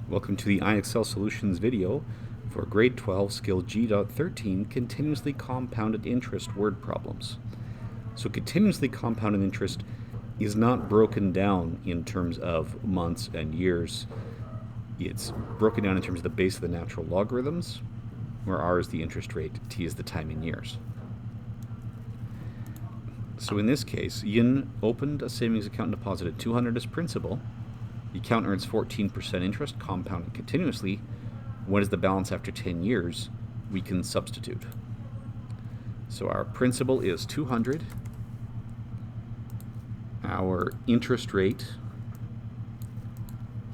Welcome to the IXL Solutions video for Grade 12 Skill G.13 Continuously Compounded Interest Word Problems. So continuously compounded interest is not broken down in terms of months and years. It's broken down in terms of the base of the natural logarithms, where R is the interest rate, T is the time in years. So in this case, Yin opened a savings account and deposited $200 as principal. The account earns 14% interest, compounded continuously. What is the balance after 10 years? We can substitute. So our principal is 200. Our interest rate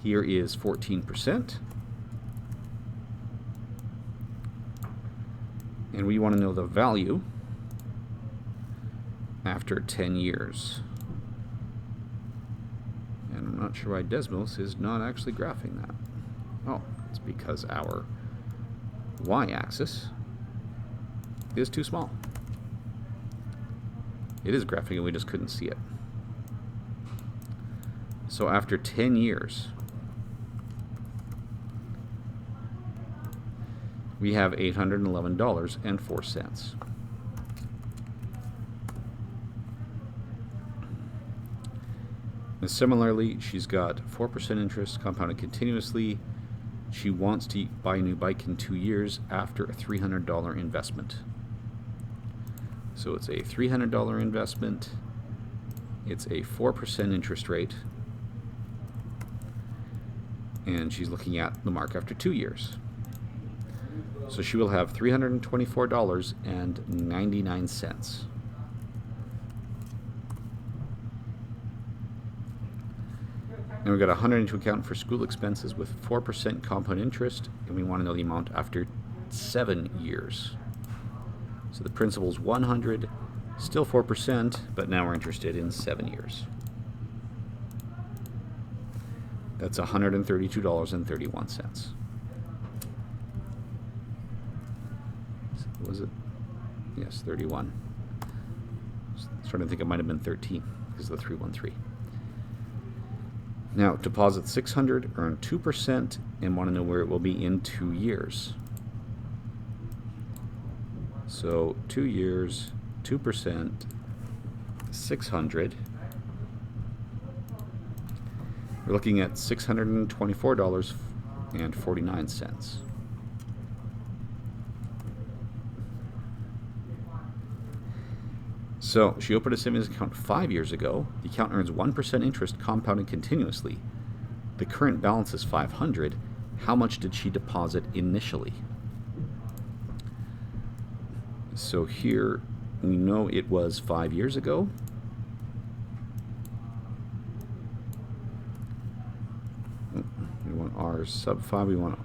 here is 14%. And we want to know the value after 10 years. And I'm not sure why Desmos is not actually graphing that. Oh, it's because our y-axis is too small. It is graphing and we just couldn't see it. So after 10 years, we have $811.04. And similarly, she's got 4% interest compounded continuously. She wants to buy a new bike in 2 years after a $300 investment. So it's a $300 investment. It's a 4% interest rate. And she's looking at the mark after 2 years. So she will have $324.99. And we've got 100 to account for school expenses with 4% compound interest, and we want to know the amount after 7 years. So the principal is 100, still 4%, but now we're interested in 7 years. That's $132.31. Was it? Yes, 31. Starting to think it might have been 13 because of the 313. Now, deposit 600, earn 2%, and want to know where it will be in 2 years. So 2 years, 2%, 600. We're looking at $624.49. So she opened a savings account 5 years ago. The account earns 1% interest compounded continuously. The current balance is $500. How much did she deposit initially? So here we know it was 5 years ago. We want R sub 5. We want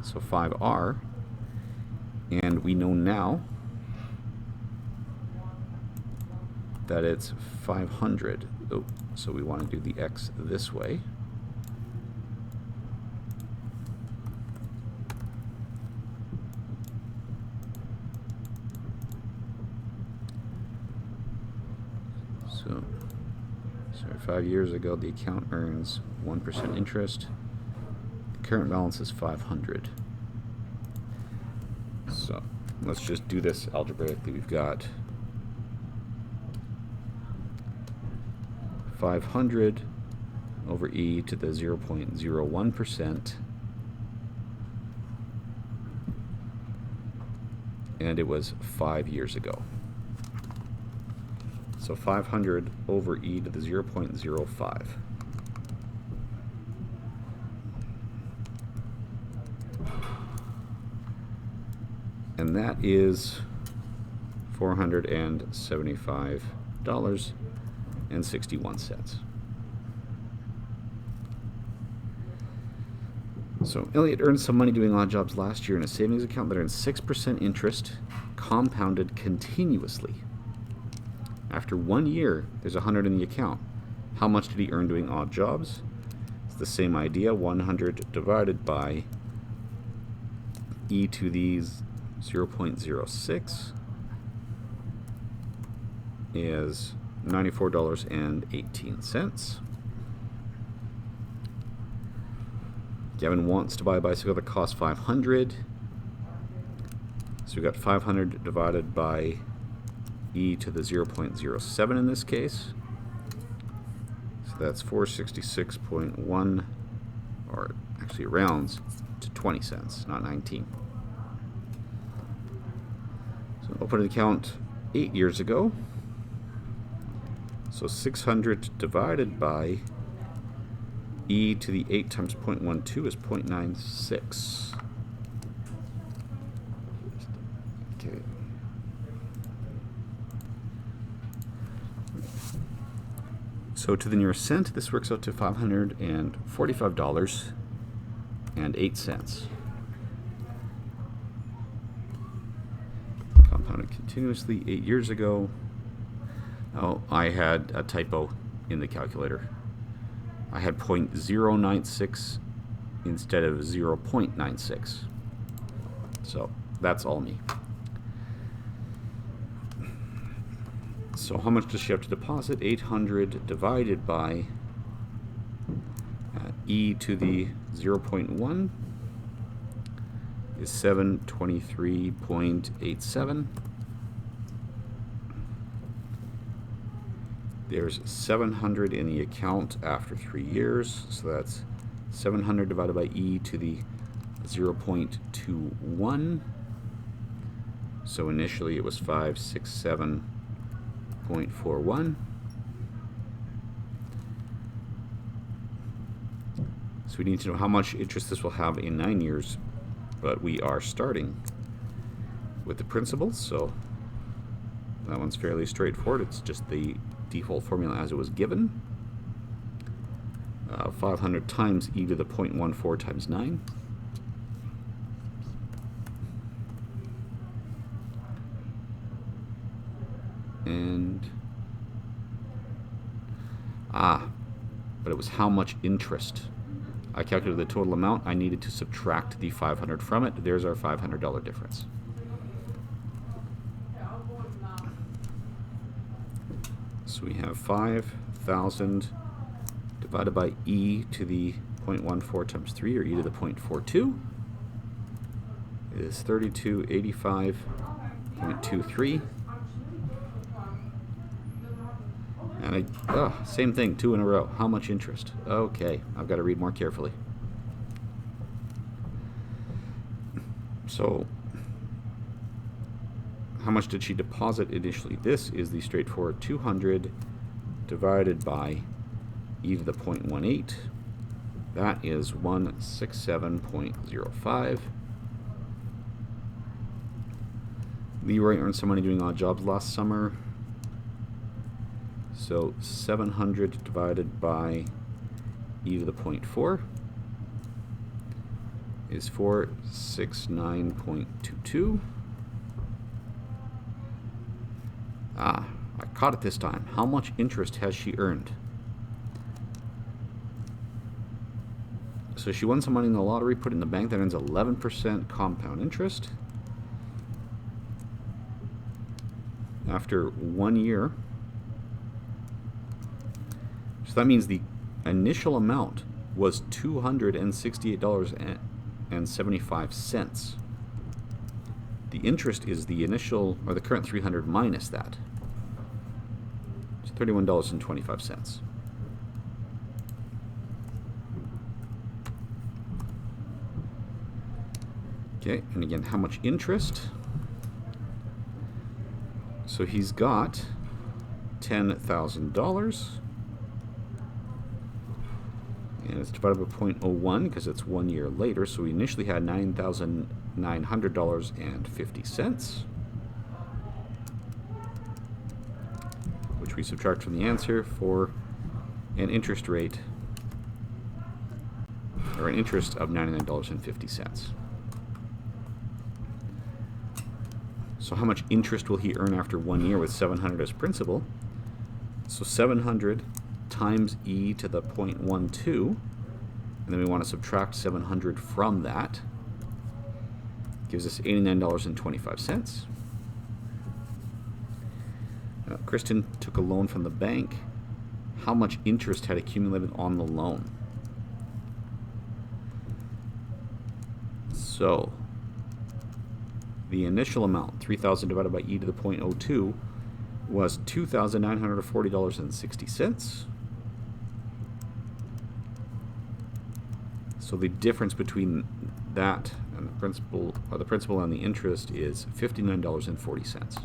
so 5R, and we know now that it's 500. Oh, so we want to do the X this way. So, sorry, 5 years ago, the account earns 1% interest. The current balance is 500. So, let's just do this algebraically. We've got 500 over e to the 0.01%, and it was 5 years ago. So 500 over e to the 0.05. And that is $475.61. So Elliot earned some money doing odd jobs last year in a savings account that earns 6% interest compounded continuously. After 1 year, there's 100 in the account. How much did he earn doing odd jobs? It's the same idea. 100 divided by e to the 0.06 is $94.18. Gavin wants to buy a bicycle that costs 500. So we got 500 divided by e to the 0.07 in this case. So that's 466.1, or actually it rounds to 20 cents, not 19. So open an account 8 years ago. So 600 divided by e to the 8 times 0.12 is 0.96. Okay. So to the nearest cent, this works out to $545.08. Compounded continuously 8 years ago. Oh, I had a typo in the calculator. I had 0.096 instead of 0.96. So that's all me. So how much does she have to deposit? 800 divided by e to the 0.1 is 723.87. There's 700 in the account after 3 years, so that's 700 divided by e to the 0.21. So initially it was 567.41. So we need to know how much interest this will have in 9 years, but we are starting with the principal, so that one's fairly straightforward. It's just the default formula as it was given. 500 times e to the 0.14 times 9. And but it was how much interest. I calculated the total amount. I needed to subtract the 500 from it. There's our $500 difference. So we have 5,000 divided by e to the 0.14 times 3, or e to the 0.42, is 3285.23. And same thing, 2 in a row. How much interest? Okay, I've got to read more carefully. So how much did she deposit initially? This is the straightforward 200 divided by e to the 0.18. That is 167.05. Leroy earned some money doing odd jobs last summer. So 700 divided by e to the 0.4 is 469.22. I caught it this time. How much interest has she earned? So she won some money in the lottery, put it in the bank, that earns 11% compound interest. After 1 year, so that means the initial amount was $268.75. The interest is the initial, or the current 300 minus that. It's $31.25. Okay, and again, how much interest? So he's got $10,000. And it's divided by 0.01 because it's 1 year later. So we initially had $9,900.50, which we subtract from the answer for an interest rate, or an interest of $99.50. So how much interest will he earn after 1 year with 700 as principal? So 700 times e to the 0.12, and then we want to subtract 700 from that. Gives us $89.25. Kristen took a loan from the bank. How much interest had accumulated on the loan? So the initial amount, 3,000 divided by e to the 0.02, was $2,940.60. So the difference between that and the principal and the interest is $59.40.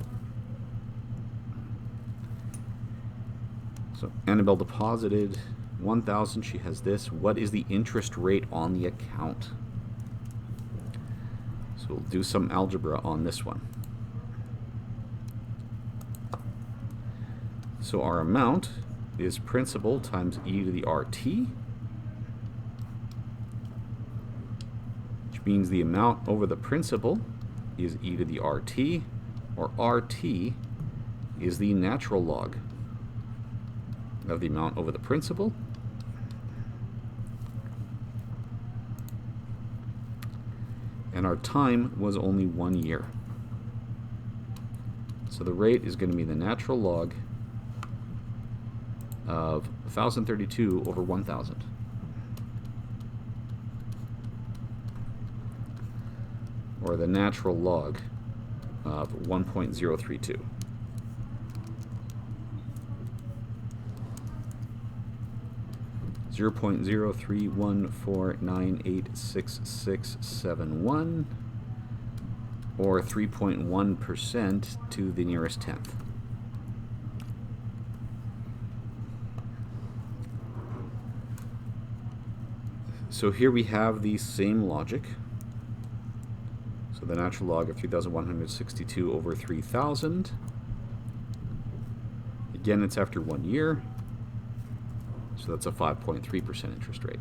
So Annabelle deposited 1,000. She has this. What is the interest rate on the account? So we'll do some algebra on this one. So our amount is principal times e to the RT, which means the amount over the principal is e to the RT, or RT is the natural log of the amount over the principal. And our time was only 1 year. So the rate is going to be the natural log of 1,032 over 1,000. Or the natural log of 1.032. .03149866671, or 3.1% to the nearest tenth. So here we have the same logic. So the natural log of 3,162 over 3,000. Again, it's after 1 year. So that's a 5.3% interest rate.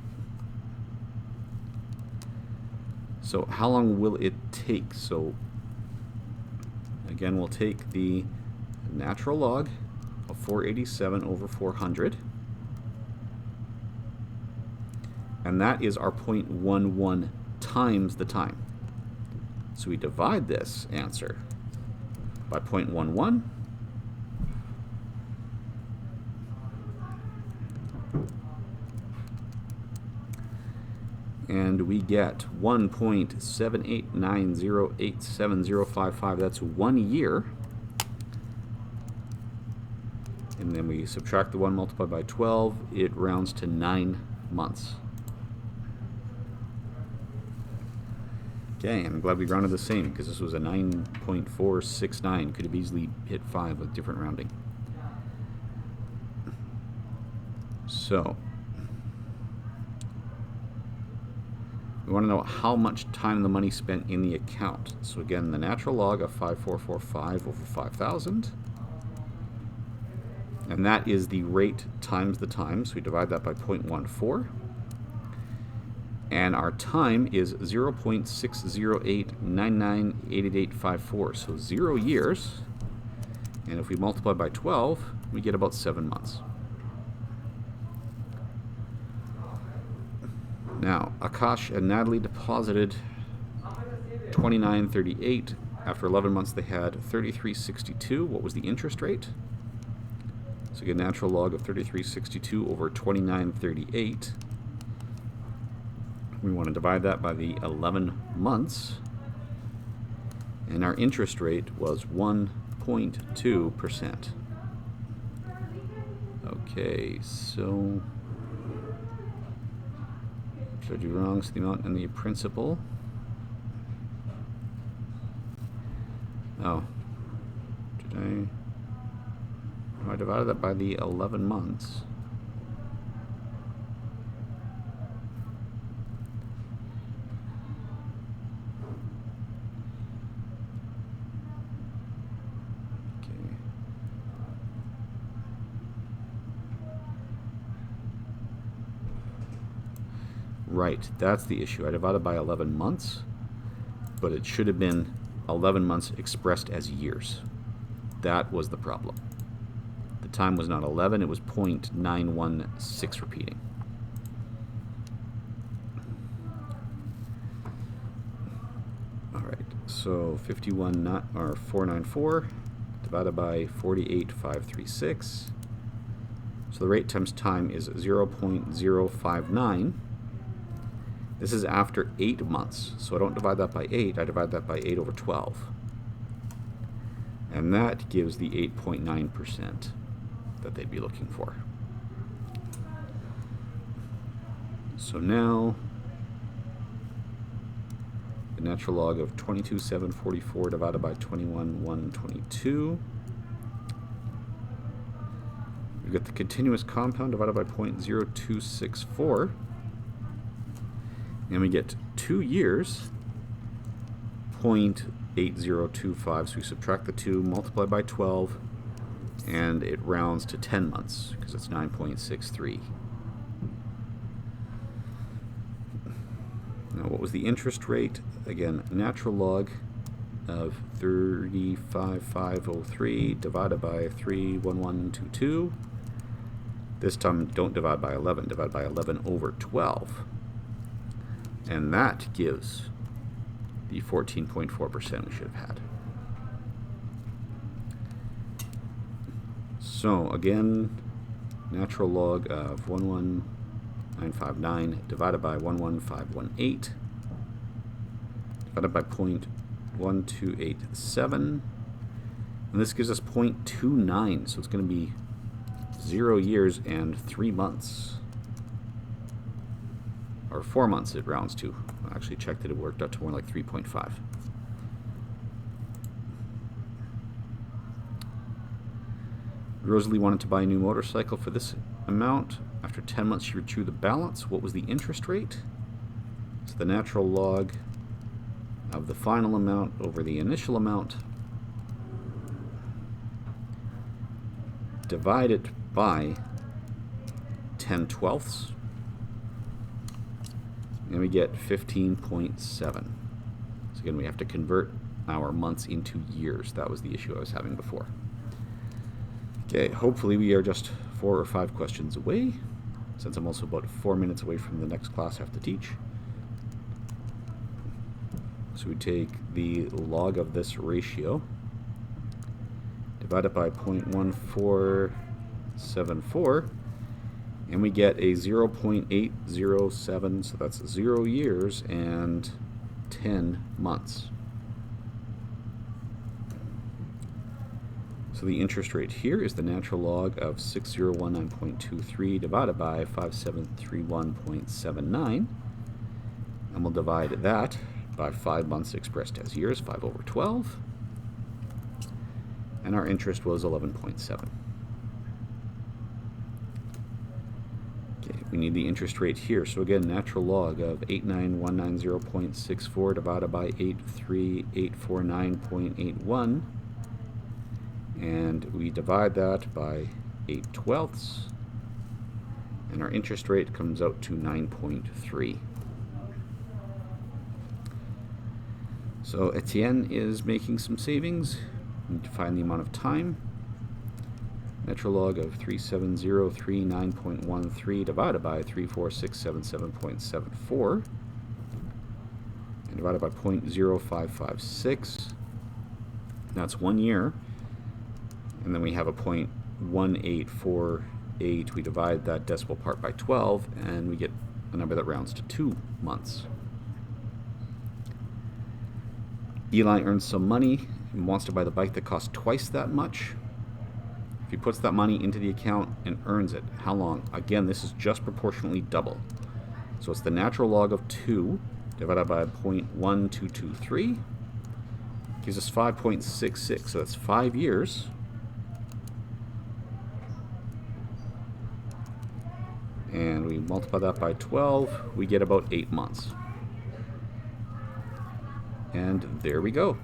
So how long will it take? So again, we'll take the natural log of 487 over 400. And that is our 0.11 times the time. So we divide this answer by 0.11. And we get 1.7890877055. That's 1 year. And then we subtract the 1 multiplied by 12. It rounds to 9 months. Okay, I'm glad we rounded the same, because this was a 9.469. Could have easily hit 5 with different rounding. So we want to know how much time the money spent in the account. So again, the natural log of 5445 over 5,000. And that is the rate times the time. So we divide that by 0.14. And our time is 0.608998854. So 0 years. And if we multiply by 12, we get about 7 months. Now, Akash and Natalie deposited $29.38. After 11 months, they had $33.62. What was the interest rate? So again, natural log of $33.62 over $29.38. We want to divide that by the 11 months. And our interest rate was 1.2%. Okay, so should I do wrong? So the amount and the principal. Oh, did I? No, I divided that by the 11 months. Right, that's the issue. I divided by 11 months, but it should have been 11 months expressed as years. That was the problem. The time was not 11, it was 0.916 repeating. All right, so 494 divided by 48,536. So the rate times time is 0.059. This is after 8 months, so I don't divide that by 8, I divide that by 8 over 12. And that gives the 8.9% that they'd be looking for. So now, the natural log of 22,744 divided by 21,122. We've got the continuous compound divided by 0.0264. And we get 2 years, 0.8025. So we subtract the 2, multiply by 12, and it rounds to 10 months because it's 9.63. Now, what was the interest rate? Again, natural log of 35,503 divided by 31122. This time, don't divide by 11, divide by 11 over 12. And that gives the 14.4% we should have had. So again, natural log of 11959 divided by 11518 divided by 0.1287, and this gives us 0.29, so it's going to be 0 years and 3 months. Or 4 months it rounds to. I actually checked it, it worked out to more like 3.5. Rosalie wanted to buy a new motorcycle for this amount. After 10 months she withdrew the balance. What was the interest rate? So the natural log of the final amount over the initial amount divided by 10/12. And we get 15.7. So again, we have to convert our months into years. That was the issue I was having before. Okay, hopefully we are just 4 or 5 questions away, since I'm also about 4 minutes away from the next class I have to teach. So we take the log of this ratio, divide it by 0.1474, and we get a 0.807, so that's 0 years and 10 months. So the interest rate here is the natural log of 6019.23 divided by 5731.79, and we'll divide that by 5 months expressed as years, 5 over 12, and our interest was 11.7. We need the interest rate here. So again, natural log of 89190.64 divided by 83849.81. And we divide that by 8/12. And our interest rate comes out to 9.3. So Etienne is making some savings. We need to find the amount of time. Natural log of 37039.13 divided by 34677.74 and divided by 0.0556. That's 1 year. And then we have a 0.1848. We divide that decimal part by 12 and we get a number that rounds to 2 months. Eli earns some money and wants to buy the bike that costs twice that much. If he puts that money into the account and earns it, how long? Again, this is just proportionally double. So it's the natural log of 2 divided by 0.1223 gives us 5.66. So that's 5 years. And we multiply that by 12, we get about 8 months. And there we go.